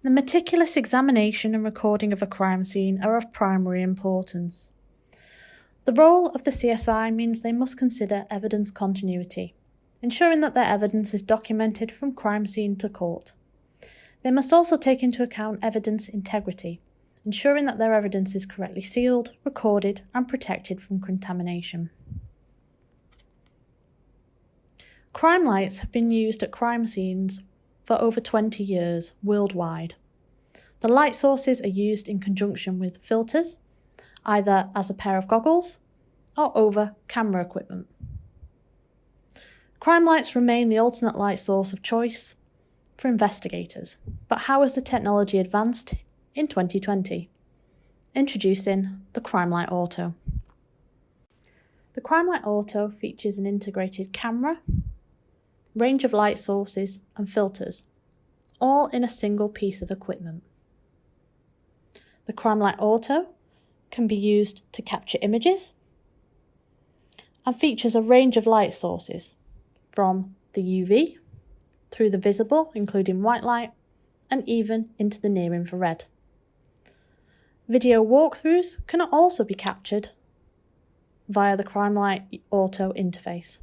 The meticulous examination and recording of a crime scene are of primary importance. The role of the CSI means they must consider evidence continuity, ensuring that their evidence is documented from crime scene to court. They must also take into account evidence integrity, ensuring that their evidence is correctly sealed, recorded, and protected from contamination. Crimelites have been used at crime scenes for over 20 years worldwide. The light sources are used in conjunction with filters, either as a pair of goggles or over camera equipment. Crimelites remain the alternate light source of choice for investigators, but how has the technology advanced in 2020? Introducing the Crimelite Auto. The Crimelite Auto features an integrated camera, range of light sources and filters, all in a single piece of equipment. The Crimelite Auto can be used to capture images and features a range of light sources from the UV through the visible, including white light, and even into the near infrared. Video walkthroughs can also be captured via the Crimelite Auto interface.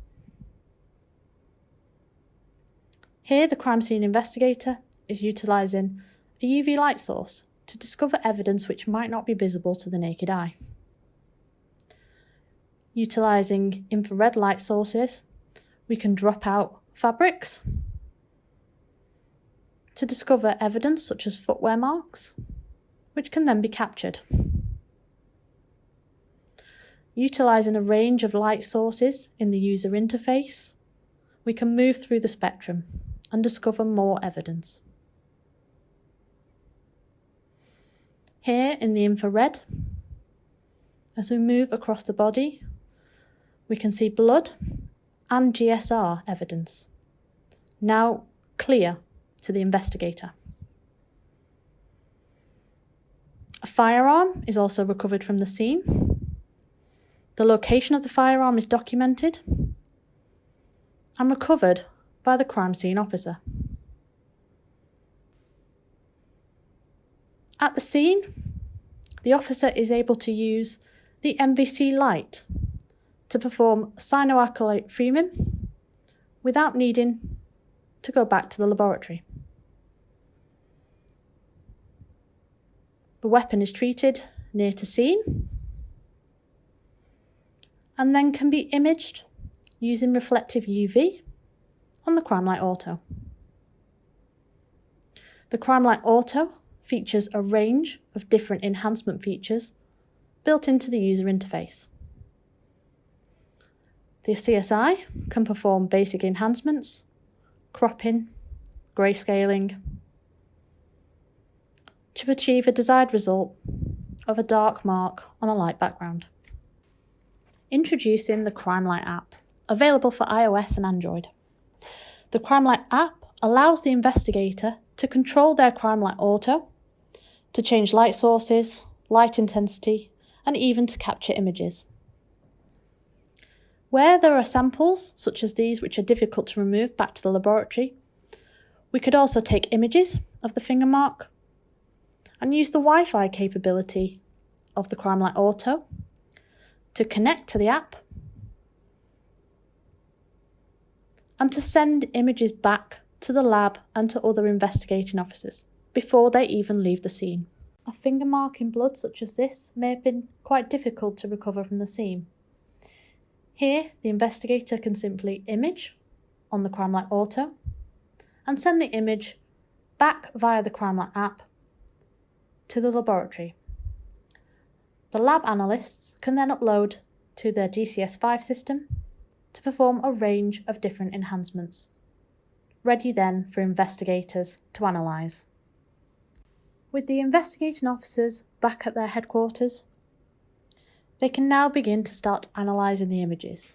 Here, the crime scene investigator is utilising a UV light source to discover evidence which might not be visible to the naked eye. Utilising infrared light sources, we can drop out fabrics to discover evidence such as footwear marks, which can then be captured. Utilising a range of light sources in the user interface, we can move through the spectrum and discover more evidence. Here in the infrared, as we move across the body, we can see blood and GSR evidence, now clear to the investigator. A firearm is also recovered from the scene. The location of the firearm is documented and recovered by the crime scene officer. At the scene, the officer is able to use the MVC light to perform cyanoacrylate-Freeman without needing to go back to the laboratory. The weapon is treated near to scene and then can be imaged using reflective UV on the Crimelite Auto. The Crimelite Auto features a range of different enhancement features built into the user interface. The CSI can perform basic enhancements, cropping, grayscaling, to achieve a desired result of a dark mark on a light background. Introducing the Crimelite app, available for iOS and Android. The Crimelite app allows the investigator to control their Crimelite Auto, to change light sources, light intensity, and even to capture images. Where there are samples, such as these which are difficult to remove back to the laboratory, we could also take images of the finger mark and use the Wi-Fi capability of the Crimelite Auto to connect to the app and to send images back to the lab and to other investigating officers before they even leave the scene. A finger mark in blood such as this may have been quite difficult to recover from the scene. Here, the investigator can simply image on the Crimelite Auto and send the image back via the Crimelite app to the laboratory. The lab analysts can then upload to their DCS5 system to perform a range of different enhancements, ready then for investigators to analyse. With the investigating officers back at their headquarters, they can now begin to start analysing the images,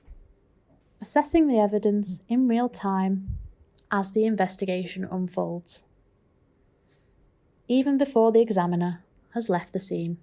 assessing the evidence in real time as the investigation unfolds, even before the examiner has left the scene.